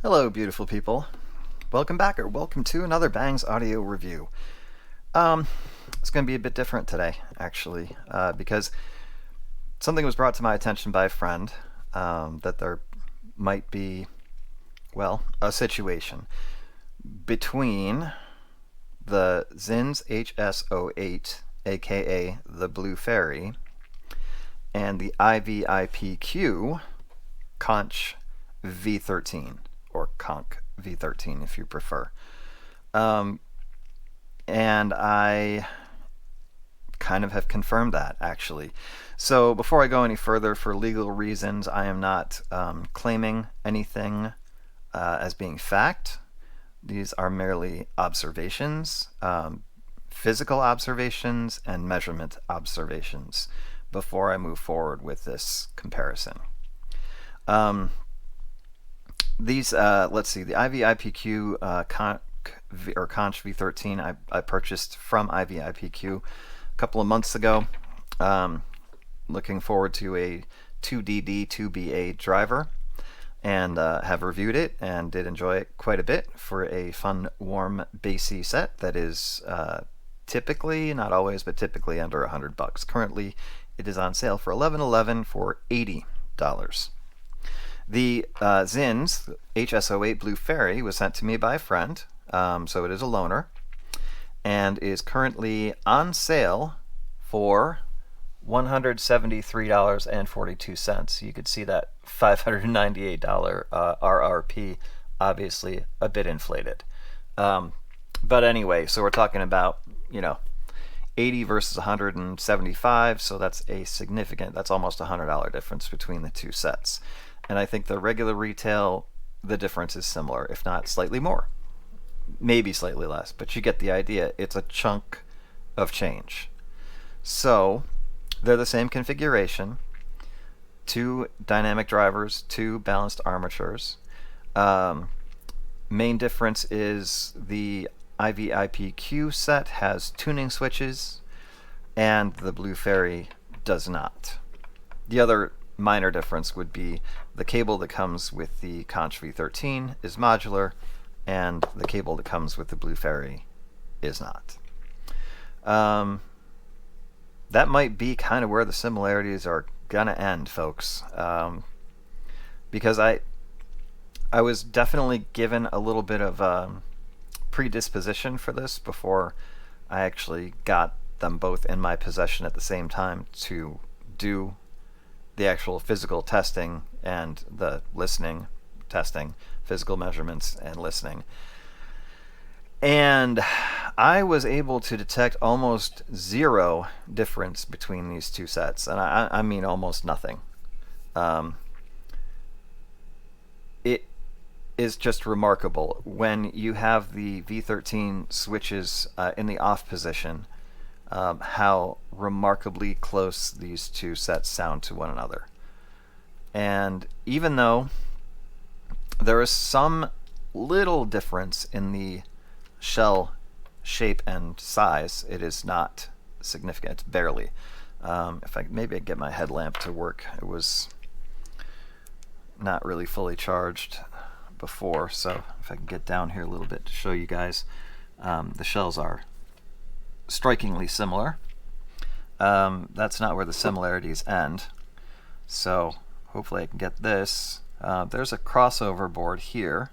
Hello, beautiful people. Welcome back, or welcome to another Bangs audio review. Um, it's going to be a bit different today, actually, because something was brought to my attention by a friend that there might be, well, a situation between the Xinhs HS08, aka the Blue Fairy, and the ivipQ Conch V13, or Conch V13 if you prefer. Um, and I kind of have confirmed that, actually. So before I go any further, for legal reasons, I am not claiming anything as being fact. These are merely observations, physical observations, and measurement observations before I move forward with this comparison. Let's see, the ivipQ Conch V13 I purchased from ivipQ a couple of months ago. Looking forward to a 2DD 2BA driver, and have reviewed it and did enjoy it quite a bit for a fun, warm, bassy set that is typically, not always, but typically under $100. Currently, it is on sale for $11.11 for $80. The Xinhs HS08 Blue Fairy was sent to me by a friend, so it is a loaner, and is currently on sale for $173.42. You could see that $598 RRP, obviously a bit inflated. But anyway, so we're talking about, 80 versus 175, so that's almost a $100 difference between the two sets. And I think the regular retail, the difference is similar, if not slightly more. Maybe slightly less, but you get the idea. It's a chunk of change. So, they're the same configuration. 2 dynamic drivers, 2 balanced armatures. Main difference is the ivipQ set has tuning switches, and the Blue Fairy does not. The other minor difference would be the cable that comes with the Conch V13 is modular, and the cable that comes with the Blue Fairy is not. That might be kind of where the similarities are gonna end, folks, because I was definitely given a little bit of predisposition for this before I actually got them both in my possession at the same time to do the actual physical testing and the listening testing, physical measurements and listening. And I was able to detect almost zero difference between these two sets, and I mean almost nothing. It is just remarkable when you have the V13 switches in the off position, how remarkably close these two sets sound to one another. And even though there is some little difference in the shell shape and size, it is not significant. It's barely. If I maybe I get my headlamp to work, it was not really fully charged before, so if I can get down here a little bit to show you guys, the shells are strikingly similar. That's not where the similarities end, so hopefully I can get this. There's a crossover board here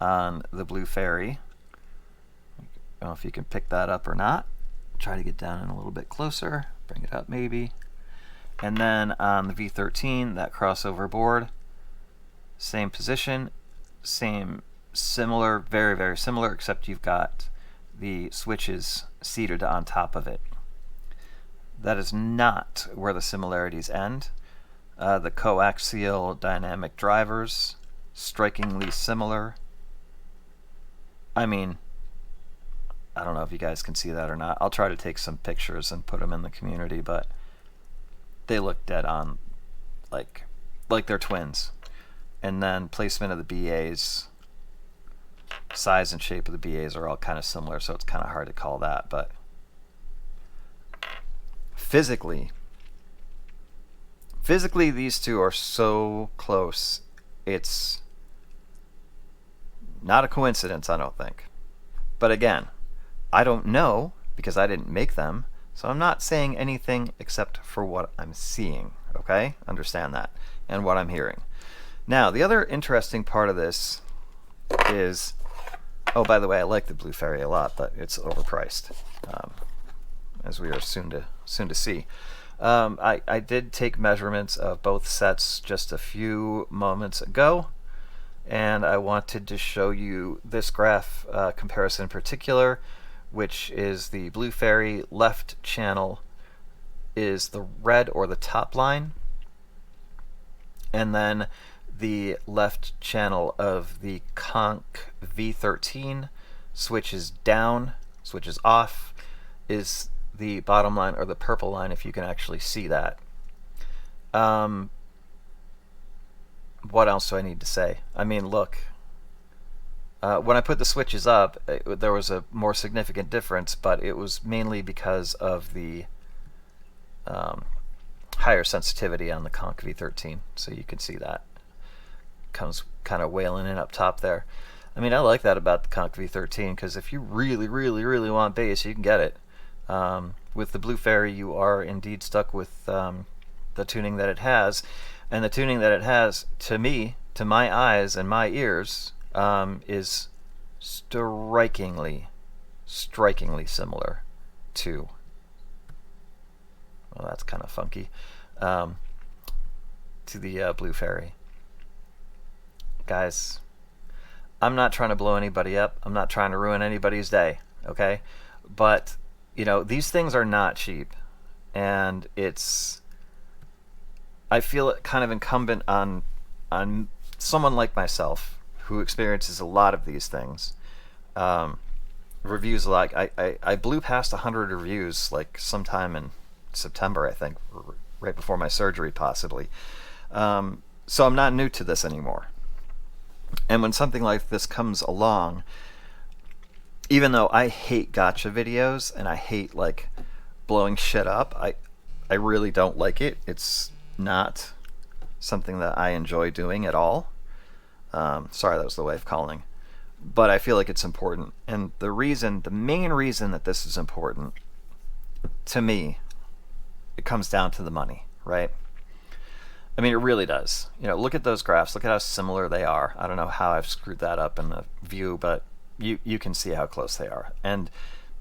on the Blue Fairy. I don't know if you can pick that up or not. Try to get down in a little bit closer, bring it up maybe. And then on the V13, that crossover board, same position, similar, very, very similar, except you've got the switches seated on top of it. That is not where the similarities end. The coaxial dynamic drivers, strikingly similar. I mean, I don't know if you guys can see that or not. I'll try to take some pictures and put them in the community, but they look dead on, like they're twins. And then placement of the BAs, size and shape of the BAs are all kind of similar, so it's kind of hard to call that, but physically these two are so close, it's Not a coincidence, I don't think. But again, I don't know because I didn't make them, so I'm not saying anything except for what I'm seeing, okay? Understand that, and what I'm hearing. Now, the other interesting part of this is, oh, by the way, I like the Blue Fairy a lot, but it's overpriced, as we are soon to see. I did take measurements of both sets just a few moments ago, and I wanted to show you this graph comparison in particular, which is the Blue Fairy left channel is the red or the top line, and then the left channel of the Conch V13 switches down, switches off, is the bottom line or the purple line, if you can actually see that. What else do I need to say? I mean, look, when I put the switches up, there was a more significant difference, but it was mainly because of the higher sensitivity on the Conch V13. So you can see that comes kind of wailing in up top there. I mean, I like that about the Conch V13 because if you really, really, really want bass, you can get it. With the Blue Fairy, you are indeed stuck with the tuning that it has, and the tuning that it has, to me, to my eyes and my ears, is strikingly similar to, well, that's kind of funky, to the Blue Fairy. Guys, I'm not trying to blow anybody up. I'm not trying to ruin anybody's day, okay? But, you know, these things are not cheap, and I feel it kind of incumbent on someone like myself who experiences a lot of these things. Reviews like I blew past 100 reviews like sometime in September, I think, right before my surgery possibly. So I'm not new to this anymore. And when something like this comes along, even though I hate gotcha videos and I hate like blowing shit up, I really don't like it. It's not something that I enjoy doing at all. Sorry, that was the way of calling. But I feel like it's important. And the main reason that this is important to me, it comes down to the money, right? I mean, it really does. You know, look at those graphs. Look at how similar they are. I don't know how I've screwed that up in the view, but you can see how close they are. And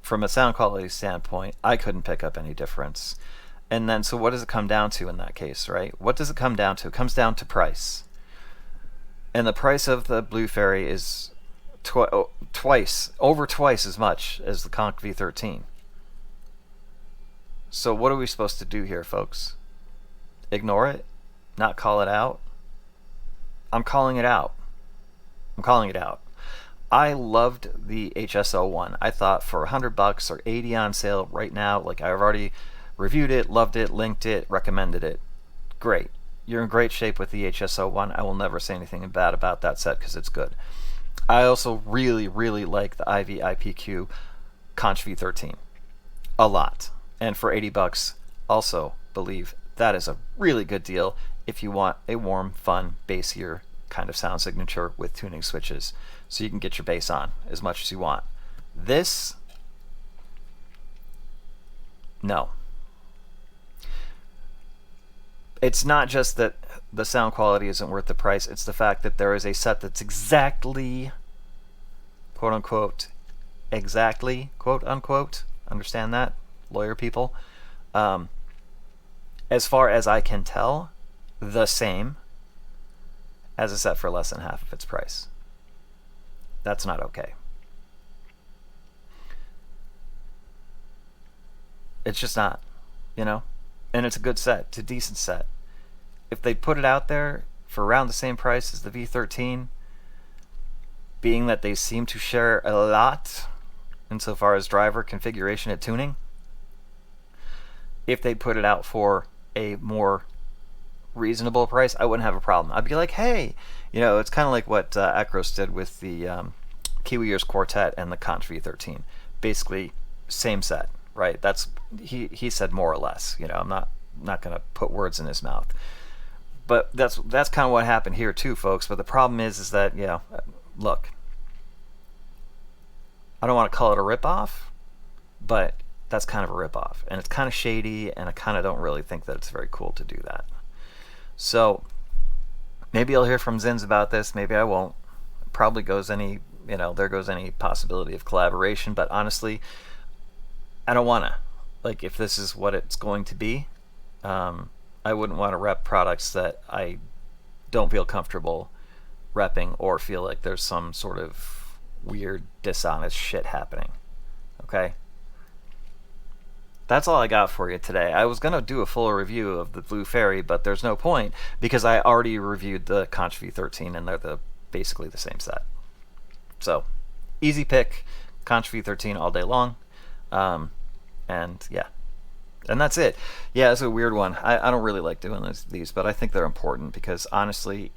from a sound quality standpoint, I couldn't pick up any difference. And then, so what does it come down to in that case, right? What does it come down to? It comes down to price. And the price of the Blue Fairy is over twice as much as the Conch V13. So what are we supposed to do here, folks? Ignore it? Not call it out? I'm calling it out. I'm calling it out. I loved the HS08. I thought for $100 or $80 on sale right now, like I've already reviewed it, loved it, linked it, recommended it. Great. You're in great shape with the HS08. I will never say anything bad about that set because it's good. I also really, really like the ivipQ Conch V13 a lot. And for $80, also believe that is a really good deal if you want a warm, fun, bassier kind of sound signature with tuning switches, so you can get your bass on as much as you want. This, no. It's not just that the sound quality isn't worth the price, it's the fact that there is a set that's exactly, quote unquote, exactly, quote unquote, understand that, lawyer people, as far as I can tell, the same as a set for less than half of its price. That's not okay. It's just not, you know? And it's a good set. It's a decent set. If they put it out there for around the same price as the V13, being that they seem to share a lot insofar as driver configuration and tuning, if they put it out for a more reasonable price, I wouldn't have a problem. I'd be like, hey, you know, it's kind of like what Acros did with the Kiwi Ears Quartet and the Conch V13. Basically, same set, right? That's he said more or less. You know, I'm not going to put words in his mouth, but that's kind of what happened here too, folks. But the problem is that, you know, look, I don't want to call it a ripoff, but that's kind of a ripoff. And it's kind of shady, and I kind of don't really think that it's very cool to do that. So maybe I'll hear from Xinhs about this. Maybe I won't. Probably goes any, there goes any possibility of collaboration. But honestly, I don't want to. Like, if this is what it's going to be, I wouldn't want to rep products that I don't feel comfortable repping or feel like there's some sort of weird, dishonest shit happening. Okay? That's all I got for you today. I was going to do a full review of the Blue Fairy, but there's no point because I already reviewed the Conch V13 and they're basically the same set. So, easy pick, Conch V13 all day long. And yeah. And that's it. Yeah, it's a weird one. I don't really like doing these, but I think they're important because honestly,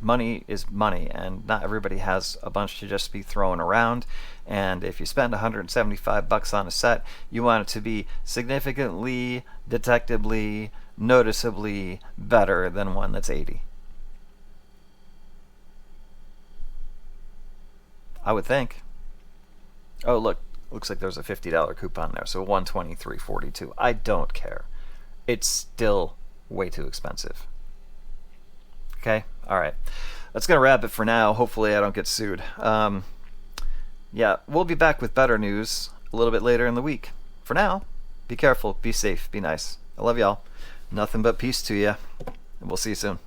money is money, and not everybody has a bunch to just be throwing around. And if you spend $175 on a set, you want it to be significantly, detectably, noticeably better than one that's $80. I would think. Oh, look. Looks like there's a $50 coupon there, so $123.42. I don't care. It's still way too expensive. Okay? Alright. That's going to wrap it for now. Hopefully I don't get sued. Yeah, we'll be back with better news a little bit later in the week. For now, be careful, be safe, be nice. I love y'all. Nothing but peace to you, and we'll see you soon.